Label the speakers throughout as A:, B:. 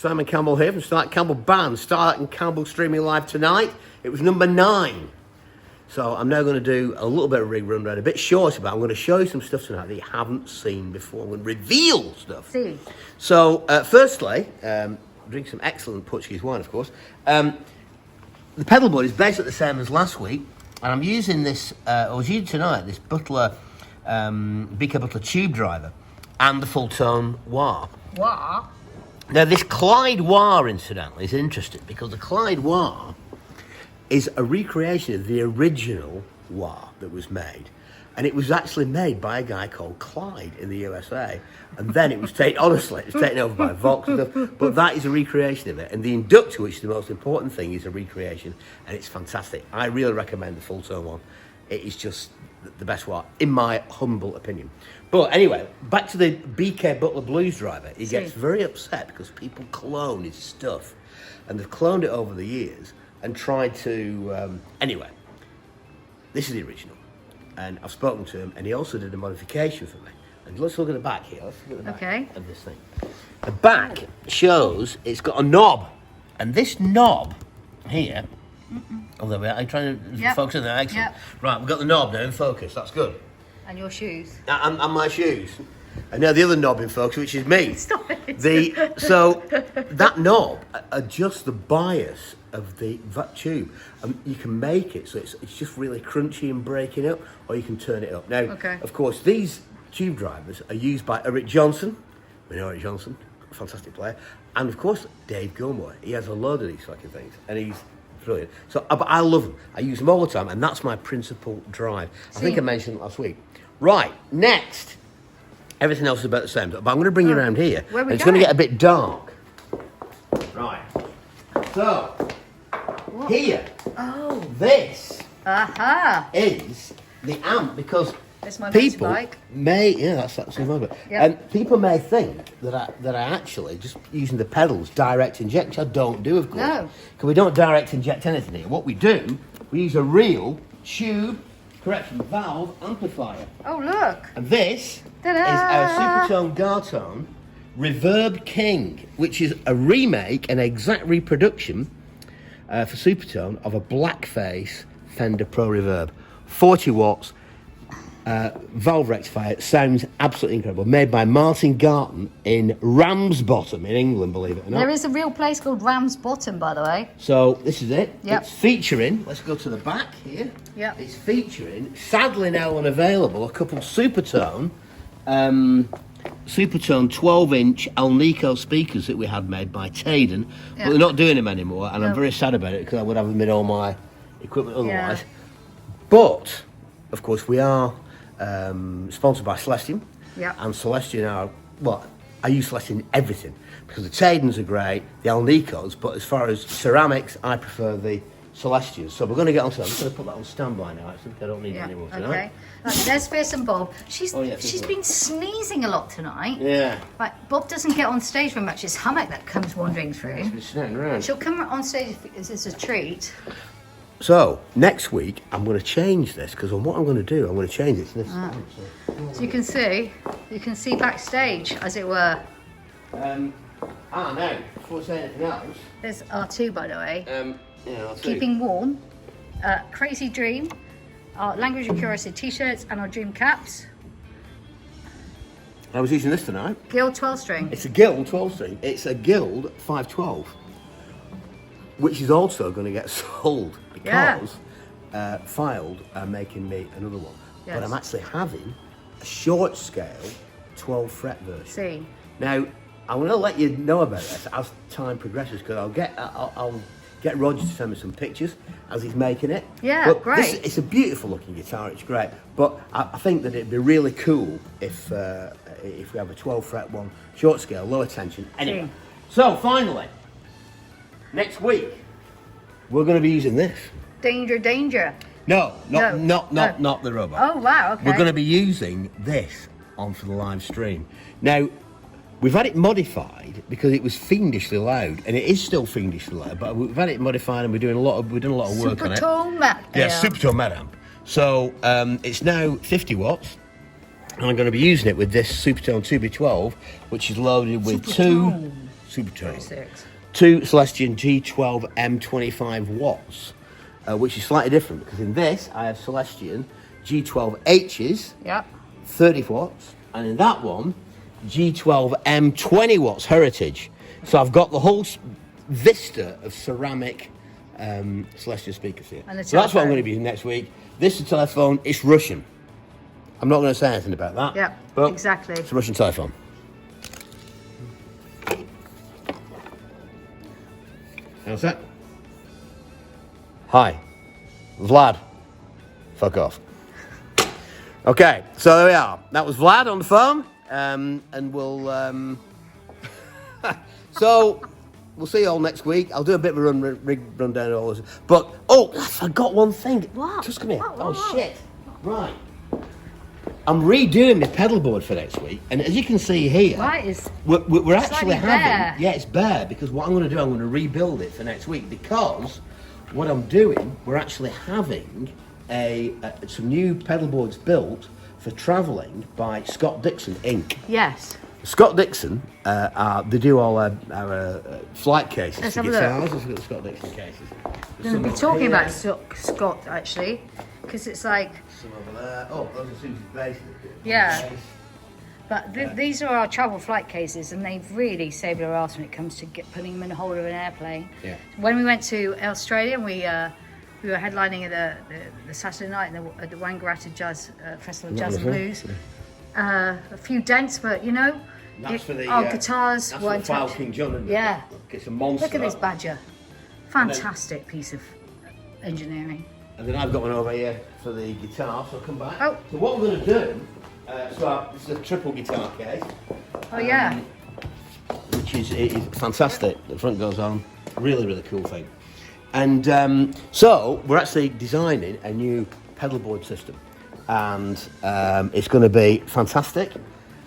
A: Simon Campbell here from Starlite Campbell Band. Starlite Campbell Streaming live tonight. It was number 9. So I'm now going to do a little bit of rig rundown, a bit shorter, but I'm going to show you some stuff tonight that you haven't seen before. I'm going to reveal stuff.
B: See.
A: So, firstly, drink some excellent Portuguese wine, of course. The pedal board is basically the same as last week, and I'm using this, I was using tonight, this Butler, B.K.Butler tube driver, and the full tone wah.
B: Wah?
A: Now, this Clyde wah, incidentally, is interesting, because the Clyde wah is a recreation of the original wah that was made. And it was actually made by a guy called Clyde in the USA. And then it was taken, honestly, it was taken over by Vox and stuff. But that is a recreation of it. And the inductor, which is the most important thing, is a recreation. And it's fantastic. I really recommend the full tone one. It is just the best one, in my humble opinion. But anyway, back to the B.K.Butler blues driver. He gets very upset because people clone his stuff. And they've cloned it over the years and tried to... anyway, this is the original. And I've spoken to him, and he also did a modification for me. And let's look at the back here. Let's look at the back of this thing. The back shows it's got a knob. And this knob here... Oh, there we are. I'm trying to focus on that. Excellent. Right, we've got the knob now in focus. That's good.
B: And your shoes.
A: And my shoes. And now the other knob in focus, which is me.
B: Stop it.
A: So that knob adjusts the bias of that tube. And you can make it so it's just really crunchy and breaking up, or you can turn it up. Now, of course, these tube drivers are used by Eric Johnson. We know Eric Johnson, a fantastic player. And, of course, Dave Gilmour. He has a load of these fucking things. And he's brilliant. So, but I love them. I use them all the time, and that's my principal drive. I think I mentioned it last week. Right, next. Everything else is about the same, but I'm going to bring you around here.
B: Where are we
A: it's
B: going?
A: going to get a bit dark. Right. So, here.
B: Oh.
A: This
B: Aha.
A: is the amp, because
B: That's my
A: people
B: motorbike.
A: may, that's the motorbike. And people may think that I actually just using the pedals direct inject, which I don't do, of course.
B: No.
A: Because we don't direct inject anything here. What we do, we use a real tube, valve amplifier.
B: Oh, look.
A: And this
B: Ta-da!
A: is a Supertone Gartone Reverb King, which is a remake, an exact reproduction for Supertone of a blackface Fender Pro Reverb. 40 watts, valve rectifier. Sounds absolutely incredible. Made by Martin Garton in Ramsbottom in England, believe it or not.
B: There is a real place called Ramsbottom, by the way.
A: So this is it.
B: Yep.
A: It's featuring, let's go to the back here.
B: Yep.
A: It's featuring, sadly now unavailable, a couple Supertone 12-inch Alnico speakers that we had made by Taden, but they're not doing them anymore, and I'm very sad about it because I would have them in all my equipment otherwise.
B: Yeah.
A: But, of course, we are sponsored by Celestion, and Celestion are, well, I use Celestion in everything, because the Tadens are great, the Alnicos, but as far as ceramics, I prefer the Celestians. So we're going to get on to that. I'm just going to put that on standby now, actually, because I don't need it anymore tonight.
B: Okay. There's Fierce and Bob. She's been sneezing a lot tonight.
A: Yeah.
B: Right, Bob doesn't get on stage very much. It's Hummock that comes wandering through.
A: She's snacking around.
B: She'll come on stage if it's a treat.
A: So, next week, I'm going to change this, because what I'm going to do, I'm going to change it to this.
B: So you can see backstage, as it were.
A: No, before I say anything else.
B: There's R2, by the way.
A: I'll
B: Keeping warm. Crazy Dream. Our Language of Curiosity t-shirts and our Dream caps.
A: I was using this tonight.
B: Guild 12-string.
A: It's a Guild 12-string. It's a Guild 512, which is also going to get sold because Filed are making me another one.
B: Yes.
A: But I'm actually having a short scale 12 fret version.
B: See.
A: Now, I'm going to let you know about this as time progresses, because I'll get Roger to send me some pictures as he's making it.
B: Yeah,
A: but
B: great.
A: It's a beautiful looking guitar, it's great. But I think that it'd be really cool if we have a 12 fret one, short scale, lower tension. Anyway, so finally, next week, we're going to be using this.
B: Danger, danger.
A: No, not the robot.
B: Oh, wow, okay.
A: We're going to be using this on for the live stream. Now, we've had it modified because it was fiendishly loud, and it is still fiendishly loud. But we've had it modified, and we've done a lot of work on it.
B: Supertone Met.
A: Yeah, Supertone Met amp. So it's now 50 watts, and I'm going to be using it with this Supertone 2B12, which is loaded with two Supertone.
B: 36.
A: 2 Celestion G12 M25 watts, which is slightly different because in this I have Celestion G12H's,
B: Yep.
A: 30 watts, and in that one G12 M20 watts heritage. So I've got the whole vista of ceramic Celestion speakers here.
B: And the
A: so that's what I'm
B: telephone.
A: going to be using next week. This is a telephone. It's Russian. I'm not going to say anything about that.
B: Yeah,
A: but
B: exactly.
A: It's a Russian telephone. How's that? Hi, Vlad. Fuck off. Okay, so there we are. That was Vlad on the phone, and we'll. So we'll see you all next week. I'll do a bit of a rundown of all this. But I forgot one thing.
B: What?
A: Just come here.
B: What?
A: Shit. Right. I'm redoing my pedal board for next week, and as you can see here, we're actually having
B: bare.
A: yeah, it's bare because what I'm going to do, I'm going to rebuild it for next week because what I'm doing, we're actually having some new pedal boards built for travelling by Scott Dixon Inc.
B: Yes.
A: Scott Dixon, they do all our flight cases
B: Let's
A: for
B: have a
A: guitars.
B: look.
A: Let's look at the Scott Dixon cases.
B: We're going to be talking about Scott actually, because it's like,
A: Some over there. Oh, those are Suzy's bases.
B: Yeah. but these are our travel flight cases, and they've really saved our ass when it comes to putting them in the hold of an airplane.
A: Yeah.
B: When we went to Australia, we were headlining at the Saturday night at the Wangaratta Jazz Festival of Jazz and Blues. A few dents, but
A: That's for the
B: our guitars
A: that's
B: weren't
A: for the Foul
B: touched.
A: King John, isn't it?
B: Yeah.
A: It's a monster.
B: Look at this badger. Fantastic piece of engineering.
A: And then I've got one over here for the guitar, so I'll come back.
B: Oh.
A: So what we're going to do, this is a triple guitar case.
B: Oh yeah.
A: Which is fantastic. The front goes on. Really, really cool thing. And so we're actually designing a new pedal board system. And it's going to be fantastic.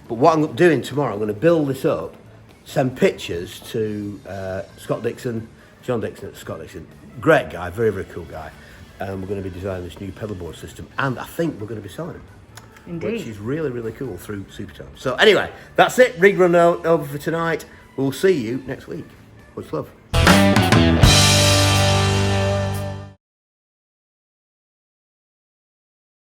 A: But what I'm doing tomorrow, I'm going to build this up, send pictures to Scott Dixon, John Dixon, Scott Dixon. Great guy, very, very cool guy. And we're going to be designing this new pedal board system. And I think we're going to be selling them.
B: Indeed.
A: Which is really, really cool through Supertone. So anyway, that's it. Rig run over for tonight. We'll see you next week. Much love.